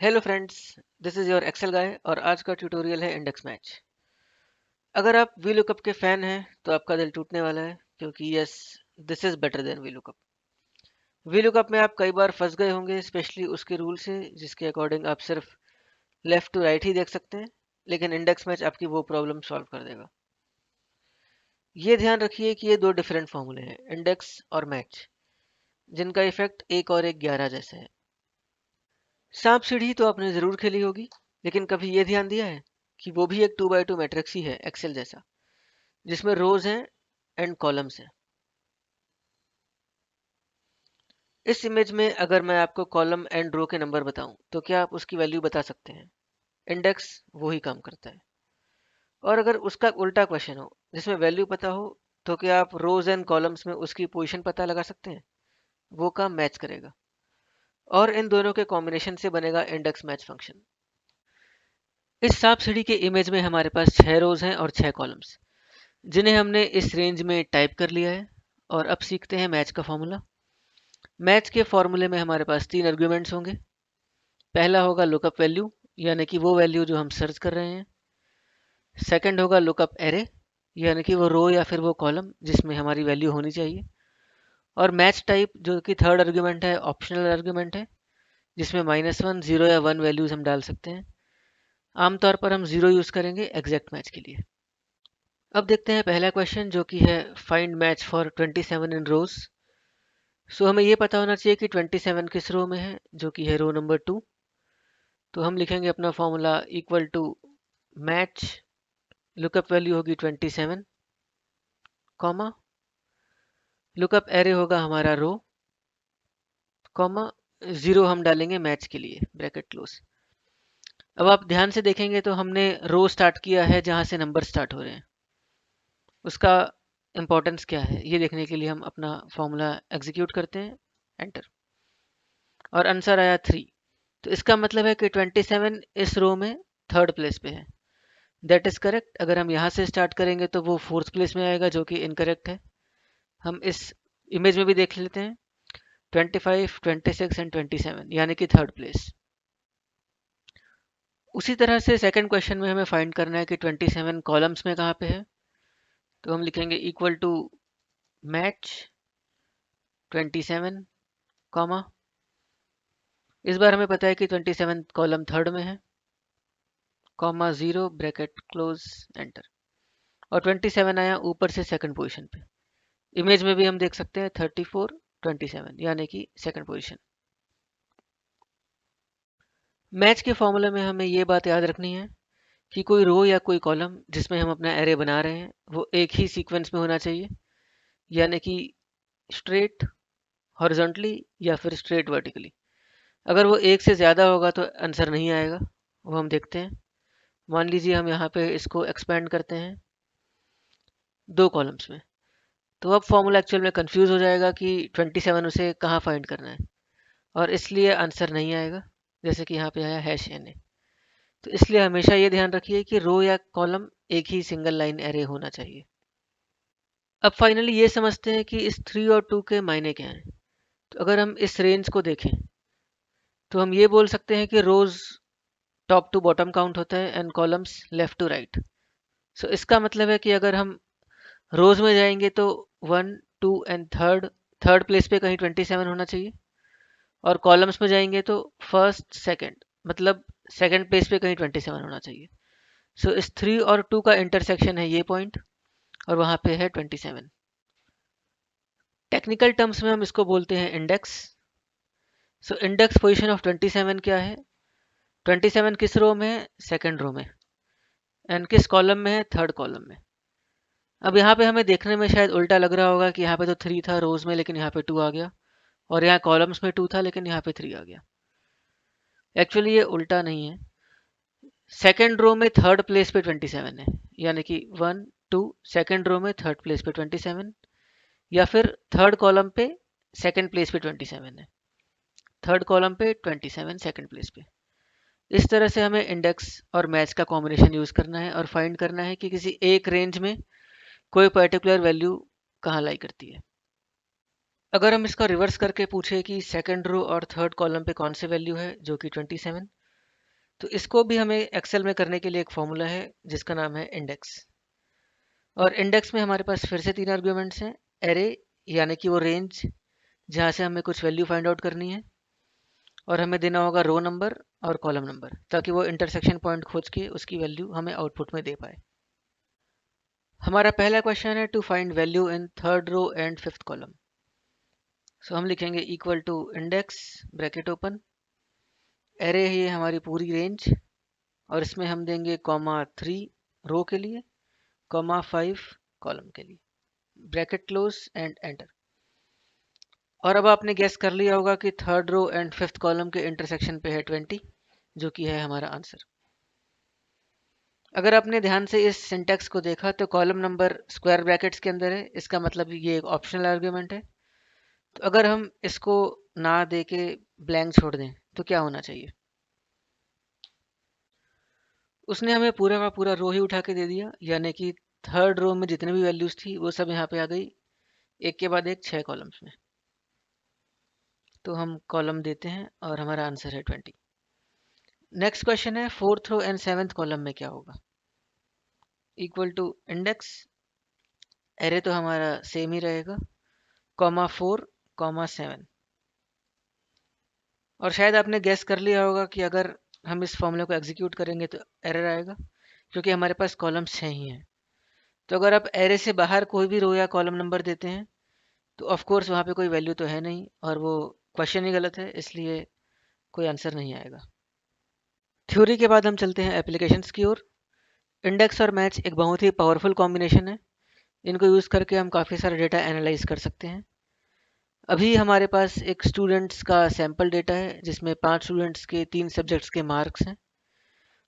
Hello friends, this is your Excel guy और आज का ट्यूटोरियल है इंडेक्स मैच। अगर आप वीलुकअप के फ़ैन हैं तो आपका दिल टूटने वाला है क्योंकि yes, this is better than VLOOKUP. VLOOKUP में आप कई बार फंस गए होंगे, स्पेशली उसके रूल से जिसके अकॉर्डिंग आप सिर्फ लेफ़्ट टू राइट ही देख सकते हैं, लेकिन इंडेक्स मैच आपकी वो प्रॉब्लम सॉल्व कर देगा। ये ध्यान रखिए कि ये दो डिफरेंट फॉर्मूले हैं, इंडेक्स और मैच, जिनका इफेक्ट 1 और 1 11 जैसे है। सांप सीढ़ी तो आपने ज़रूर खेली होगी, लेकिन कभी ये ध्यान दिया है कि वो भी एक 2x2 मैट्रिक्स ही है, एक्सेल जैसा, जिसमें रोज हैं एंड कॉलम्स हैं। इस इमेज में अगर मैं आपको कॉलम एंड रो के नंबर बताऊं तो क्या आप उसकी वैल्यू बता सकते हैं? इंडेक्स वो ही काम करता है। और अगर उसका उल्टा क्वेश्चन हो जिसमें वैल्यू पता हो, तो क्या आप रोज एंड कॉलम्स में उसकी पोजीशन पता लगा सकते हैं? वो काम मैच करेगा और इन दोनों के कॉम्बिनेशन से बनेगा इंडेक्स मैच फंक्शन। इस सांप सीढ़ी के इमेज में हमारे पास 6 रोज हैं और 6 कॉलम्स, जिन्हें हमने इस रेंज में टाइप कर लिया है। और अब सीखते हैं मैच का फॉर्मूला। मैच के फॉर्मूले में हमारे पास 3 आर्ग्यूमेंट्स होंगे। पहला होगा लुकअप वैल्यू, यानी कि वो वैल्यू जो हम सर्च कर रहे हैं। सेकंड होगा लुकअप एरे, यानी कि वो रो या फिर वो कॉलम जिसमें हमारी वैल्यू होनी चाहिए। और मैच टाइप जो कि थर्ड आर्ग्यूमेंट है, ऑप्शनल आर्ग्यूमेंट है, जिसमें -1, 0 या 1 वैल्यूज हम डाल सकते हैं। आमतौर पर हम 0 यूज करेंगे एग्जैक्ट मैच के लिए। अब देखते हैं पहला क्वेश्चन जो कि है फाइंड मैच फॉर 27 इन रोज। सो हमें ये पता होना चाहिए कि 27 किस रो में है, जो कि है रो नंबर 2। तो हम लिखेंगे अपना formula equal to match, lookup value होगी 27, कॉमा, लुकअप एरे होगा हमारा रो, कॉमा, 0 हम डालेंगे मैच के लिए, ब्रैकेट क्लोज। अब आप ध्यान से देखेंगे तो हमने रो स्टार्ट किया है जहां से नंबर स्टार्ट हो रहे हैं। उसका इंपॉर्टेंस क्या है ये देखने के लिए हम अपना फॉर्मूला एग्जीक्यूट करते हैं, एंटर, और आंसर आया 3। तो इसका मतलब है कि 27 इस रो में थर्ड प्लेस पे है। That is correct. अगर हम यहाँ से स्टार्ट करेंगे तो वो फोर्थ प्लेस में आएगा, जो कि इनकरेक्ट है। हम इस इमेज में भी देख लेते हैं, 25, 26 एंड 27, यानी कि थर्ड प्लेस। उसी तरह से सेकंड क्वेश्चन में हमें फाइंड करना है कि 27 कॉलम्स में कहाँ पे है। तो हम लिखेंगे इक्वल टू मैच 27, कॉमा, इस बार हमें पता है कि 27 कॉलम थर्ड में है, कॉमा, 0, ब्रैकेट क्लोज, एंटर। और 27 आया ऊपर से सेकंड पोजीशन पे। इमेज में भी हम देख सकते हैं 34, 27, यानी कि सेकंड पोजीशन। मैच के फॉर्मूले में हमें ये बात याद रखनी है कि कोई रो या कोई कॉलम जिसमें हम अपना एरे बना रहे हैं वो एक ही सीक्वेंस में होना चाहिए, यानी कि स्ट्रेट हॉरिजॉन्टली या फिर स्ट्रेट वर्टिकली। अगर वो एक से ज़्यादा होगा तो आंसर नहीं आएगा। वो हम देखते हैं। मान लीजिए हम यहाँ पे इसको एक्सपेंड करते हैं 2 कॉलम्स में, तो अब फॉर्मूला एक्चुअल में कंफ्यूज हो जाएगा कि 27 उसे कहाँ फाइंड करना है, और इसलिए आंसर नहीं आएगा, जैसे कि यहाँ पे आया #NA। तो इसलिए हमेशा ये ध्यान रखिए कि रो या कॉलम एक ही सिंगल लाइन एरे होना चाहिए। अब फाइनली ये समझते हैं कि इस 3 और 2 के मायने क्या हैं। तो अगर हम इस रेंज को देखें तो हम ये बोल सकते हैं कि rows top to bottom count होता है and columns left to right. So इसका मतलब है कि अगर हम रोज में जाएंगे तो 1, 2 एंड थर्ड थर्ड प्लेस पे कहीं 27 होना चाहिए। और कॉलम्स में जाएंगे तो फर्स्ट सेकंड, मतलब सेकंड प्लेस पे कहीं 27 होना चाहिए। सो इस 3 और 2 का इंटरसेक्शन है ये पॉइंट, और वहां पे है 27। टेक्निकल टर्म्स में हम इसको बोलते हैं index. So index position of 27 क्या है? 27 किस रो में है? सेकंड रो में। एंड किस कॉलम में है? थर्ड कॉलम में। अब यहाँ पे हमें देखने में शायद उल्टा लग रहा होगा कि यहाँ पे तो 3 था रोज में, लेकिन यहाँ पे 2 आ गया, और यहाँ कॉलम्स में 2 था लेकिन यहाँ पे 3 आ गया। एक्चुअली ये उल्टा नहीं है। सेकंड रो में थर्ड प्लेस पे 27 है, यानी कि 1, 2, सेकंड रो में थर्ड प्लेस पे 27, या फिर थर्ड कॉलम पे सेकंड प्लेस पे 27 है, थर्ड कॉलम पे 27 सेकंड प्लेस पे। इस तरह से हमें इंडेक्स और मैच का कॉम्बिनेशन यूज करना है और फाइंड करना है कि किसी एक रेंज में कोई पर्टिकुलर वैल्यू कहाँ लाई करती है। अगर हम इसका रिवर्स करके पूछे कि सेकंड रो और थर्ड कॉलम पे कौन सी वैल्यू है, जो कि 27, तो इसको भी हमें एक्सेल में करने के लिए एक फॉर्मूला है जिसका नाम है इंडेक्स। और इंडेक्स में हमारे पास फिर से 3 आर्ग्यूमेंट्स हैं। एरे यानी कि वो रेंज जहाँ से हमें कुछ वैल्यू फाइंड आउट करनी है, और हमें देना होगा रो नंबर और कॉलम नंबर, ताकि वो इंटरसेक्शन पॉइंट खोज के उसकी वैल्यू हमें आउटपुट में दे पाए। हमारा पहला क्वेश्चन है to find value in third row and fifth column. So हम लिखेंगे equal to index bracket open, array है ये हमारी पूरी रेंज, और इसमें हम देंगे कॉमा 3 रो के लिए, कॉमा 5 कॉलम के लिए, ब्रैकेट क्लोज एंड एंटर। और अब आपने गेस कर लिया होगा कि third row and fifth column के इंटरसेक्शन पे है 20, जो कि है हमारा आंसर। अगर आपने ध्यान से इस सिंटैक्स को देखा तो कॉलम नंबर स्क्वायर ब्रैकेट्स के अंदर है, इसका मतलब ये एक ऑप्शनल आर्ग्यूमेंट है। तो अगर हम इसको ना दे के ब्लैंक छोड़ दें तो क्या होना चाहिए? उसने हमें पूरा का पूरा रो ही उठा के दे दिया, यानी कि थर्ड रो में जितनी भी वैल्यूज थी वो सब यहाँ पे आ गई, एक के बाद एक 6 कॉलम्स में। तो हम कॉलम देते हैं और हमारा आंसर है 20। नेक्स्ट क्वेश्चन है fourth row and seventh column में क्या होगा। इक्वल टू इंडेक्स, एरे तो हमारा सेम ही रहेगा, कॉमा 4 कॉमा 7। और शायद आपने गेस कर लिया होगा कि अगर हम इस फॉर्मूले को एग्जीक्यूट करेंगे तो एरर आएगा, क्योंकि हमारे पास कॉलम 6 ही हैं। तो अगर आप एरे से बाहर कोई भी रो या कॉलम नंबर देते हैं तो ऑफ कोर्स वहाँ पे कोई वैल्यू तो है नहीं, और वो क्वेश्चन ही गलत है, इसलिए कोई आंसर नहीं आएगा। थ्योरी के बाद हम चलते हैं एप्लीकेशंस की ओर। इंडेक्स और मैच एक बहुत ही पावरफुल कॉम्बिनेशन है। इनको यूज़ करके हम काफ़ी सारा डेटा एनालाइज कर सकते हैं। अभी हमारे पास एक स्टूडेंट्स का सैम्पल डेटा है जिसमें 5 स्टूडेंट्स के 3 सब्जेक्ट्स के मार्क्स हैं।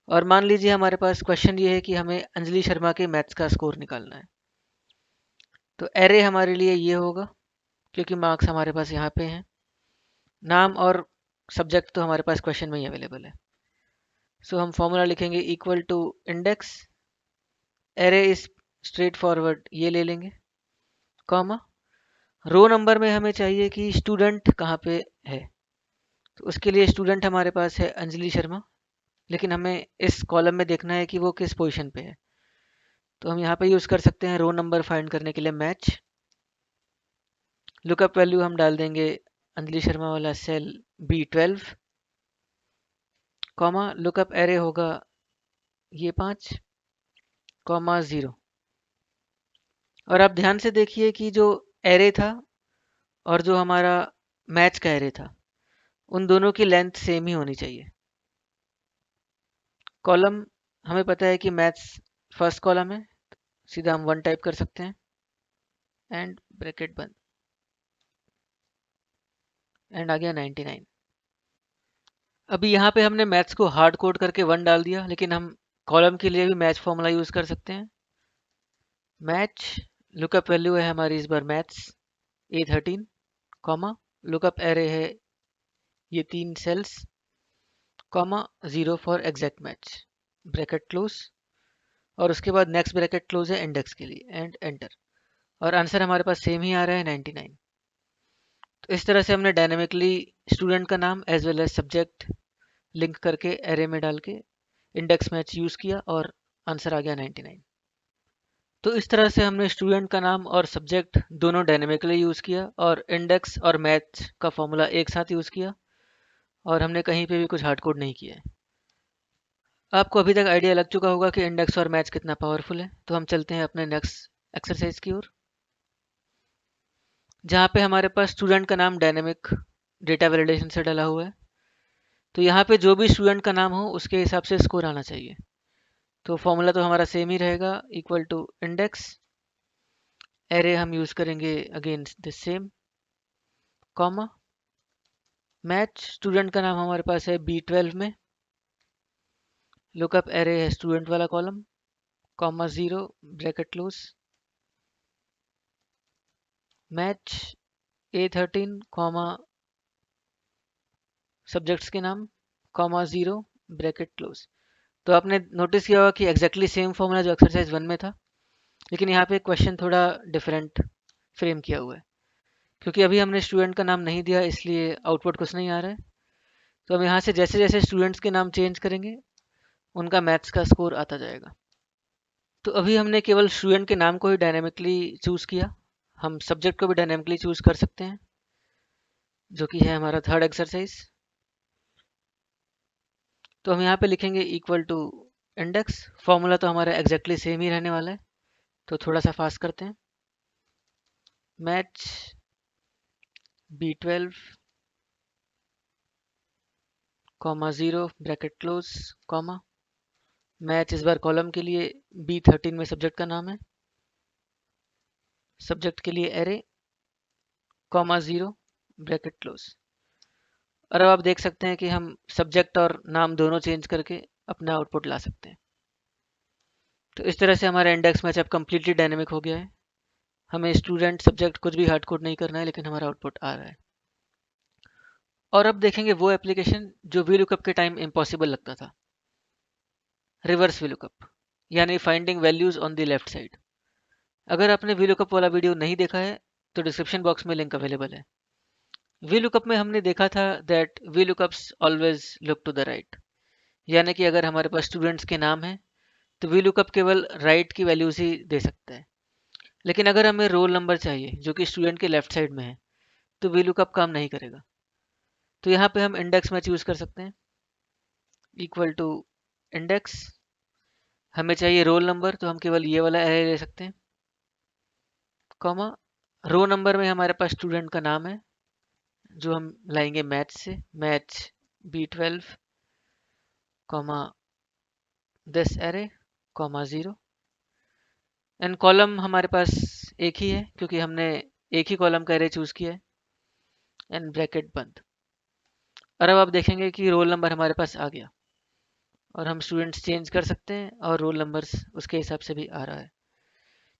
और मान लीजिए हमारे पास क्वेश्चन ये है कि हमें अंजलि शर्मा के मैथ्स का स्कोर निकालना है। तो एरे हमारे लिए ये होगा, क्योंकि मार्क्स हमारे पास यहाँ पे हैं। नाम और सब्जेक्ट तो हमारे पास क्वेश्चन में ही अवेलेबल है। सो हम फॉर्मूला लिखेंगे equal to index, array is straightforward ये ले लेंगे, कॉमा रो नंबर में हमें चाहिए कि स्टूडेंट कहाँ पे है। तो उसके लिए स्टूडेंट हमारे पास है अंजलि शर्मा, लेकिन हमें इस कॉलम में देखना है कि वो किस पोजीशन पे है। तो हम यहाँ पे यूज़ कर सकते हैं रो नंबर फाइंड करने के लिए मैच। लुकअप वैल्यू हम डाल देंगे अंजलि शर्मा वाला cell B12, comma lookup array होगा ये 5, कॉमा 0। और आप ध्यान से देखिए कि जो एरे था और जो हमारा मैच का एरे था, उन दोनों की लेंथ सेम ही होनी चाहिए। कॉलम हमें पता है कि मैथ्स फर्स्ट कॉलम है, सीधा हम 1 टाइप कर सकते हैं एंड ब्रैकेट बंद, एंड आ गया 99। अभी यहाँ पे हमने मैथ्स को हार्ड कोड करके 1 डाल दिया, लेकिन हम कॉलम के लिए भी मैच फॉर्मूला यूज़ कर सकते हैं। मैच लुकअप वैल्यू है हमारी इस बार maths A13, comma lookup array है ये 3 cells, comma 0 for exact match, bracket close, और उसके बाद नेक्स्ट ब्रैकेट क्लोज है इंडेक्स के लिए एंड एंटर। और आंसर हमारे पास सेम ही आ रहा है 99। तो इस तरह से हमने डायनेमिकली स्टूडेंट का नाम as well as subject link करके एरे में डाल के इंडेक्स मैच यूज़ किया और आंसर आ गया 99। तो इस तरह से हमने स्टूडेंट का नाम और सब्जेक्ट दोनों डायनेमिकली यूज़ किया और इंडेक्स और मैच का फॉर्मूला एक साथ यूज़ किया, और हमने कहीं पे भी कुछ हार्ड कोड नहीं किया है। आपको अभी तक आइडिया लग चुका होगा कि इंडेक्स और मैच कितना पावरफुल है। तो हम चलते हैं अपने नेक्स्ट एक्सरसाइज की ओर, जहाँ पे हमारे पास स्टूडेंट का नाम डायनेमिक डेटा वैलिडेशन से डाला हुआ है। तो यहाँ पे जो भी स्टूडेंट का नाम हो उसके हिसाब से स्कोर आना चाहिए। तो फॉर्मूला तो हमारा सेम ही रहेगा, इक्वल टू इंडेक्स, एरे हम यूज़ करेंगे again the same, comma match student का नाम हमारे पास है B12 में, लुकअप एरे है स्टूडेंट वाला column, comma 0 bracket close, match A13 comma subjects के नाम, कॉमा 0 ब्रैकेट क्लोज। तो आपने नोटिस किया होगा कि एग्जैक्टली सेम फॉर्मूला जो एक्सरसाइज 1 में था, लेकिन यहाँ पे क्वेश्चन थोड़ा डिफरेंट फ्रेम किया हुआ है, क्योंकि अभी हमने स्टूडेंट का नाम नहीं दिया इसलिए आउटपुट कुछ नहीं आ रहा है। तो हम यहाँ से जैसे जैसे स्टूडेंट्स के नाम चेंज करेंगे उनका मैथ्स का स्कोर आता जाएगा। तो अभी हमने केवल स्टूडेंट के नाम को ही डायनेमिकली चूज़ किया, हम सब्जेक्ट को भी डायनेमिकली चूज़ कर सकते हैं, जो कि है हमारा थर्ड एक्सरसाइज। तो हम यहाँ पे लिखेंगे इक्वल टू इंडेक्स, फॉर्मूला तो हमारा एग्जैक्टली सेम ही रहने वाला है, तो थोड़ा सा फास्ट करते हैं। Match B12 comma 0 bracket close comma, match इस बार कॉलम के लिए B13 में सब्जेक्ट का नाम है, सब्जेक्ट के लिए एरे कॉमा 0 ब्रैकेट क्लोज। और अब आप देख सकते हैं कि हम सब्जेक्ट और नाम दोनों चेंज करके अपना आउटपुट ला सकते हैं। तो इस तरह से हमारा इंडेक्स मैच अब कम्प्लीटली डायनेमिक हो गया है। हमें स्टूडेंट सब्जेक्ट कुछ भी हार्ड कोड नहीं करना है, लेकिन हमारा आउटपुट आ रहा है। और अब देखेंगे वो एप्लीकेशन जो VLOOKUP के टाइम इम्पॉसिबल लगता था, रिवर्स VLOOKUP, यानी finding values on the left side. अगर आपने VLOOKUP वाला वीडियो नहीं देखा है तो डिस्क्रिप्शन बॉक्स में लिंक अवेलेबल है। VLOOKUP में हमने देखा था that VLOOKUPs always look to the right, यानी कि अगर हमारे पास स्टूडेंट्स के नाम है तो VLOOKUP केवल राइट की वैल्यूज ही दे सकता है। लेकिन अगर हमें रोल नंबर चाहिए जो कि स्टूडेंट के लेफ्ट साइड में है, तो VLOOKUP काम नहीं करेगा। तो यहाँ पे हम इंडेक्स मैच यूज कर सकते हैं, इक्वल टू इंडेक्स। हमें चाहिए रोल नंबर, तो हम केवल ये वाला एरे ले सकते हैं, कॉमा रो नंबर में हमारे पास स्टूडेंट का नाम है जो हम लाएंगे मैच से, match B12 comma this array comma 0। And column हमारे पास एक ही है क्योंकि हमने एक ही कॉलम का एरे चूज किया है, एंड ब्रैकेट बंद। और अब आप देखेंगे कि रोल नंबर हमारे पास आ गया और हम स्टूडेंट्स चेंज कर सकते हैं और रोल नंबर्स उसके हिसाब से भी आ रहा है।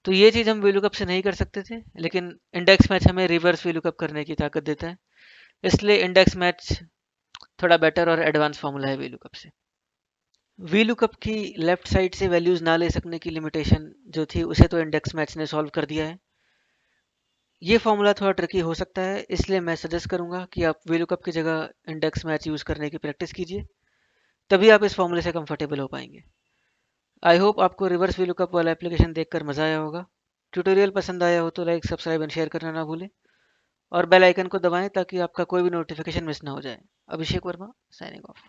तो ये चीज़ हम VLOOKUP से नहीं कर सकते थे, लेकिन इंडेक्स मैच हमें रिवर्स VLOOKUP करने की ताकत देता है, इसलिए इंडेक्स मैच थोड़ा बेटर और एडवांस फॉर्मूला है VLOOKUP से। VLOOKUP की लेफ्ट साइड से वैल्यूज ना ले सकने की लिमिटेशन जो थी उसे तो इंडेक्स मैच ने सॉल्व कर दिया है। ये फॉर्मूला थोड़ा ट्रिकी हो सकता है, इसलिए मैं सजेस्ट करूंगा कि आप VLOOKUP की जगह इंडेक्स मैच यूज करने की प्रैक्टिस कीजिए, तभी आप इस फॉर्मूले से कंफर्टेबल हो पाएंगे। आई होप आपको रिवर्स VLOOKUP वाला एप्लीकेशन देखकर मजा आया होगा। ट्यूटोरियल पसंद आया हो तो लाइक, सब्सक्राइब एंड शेयर करना ना भूलें, और बेल आइकन को दबाएं ताकि आपका कोई भी नोटिफिकेशन मिस ना हो जाए। अभिषेक वर्मा साइनिंग ऑफ।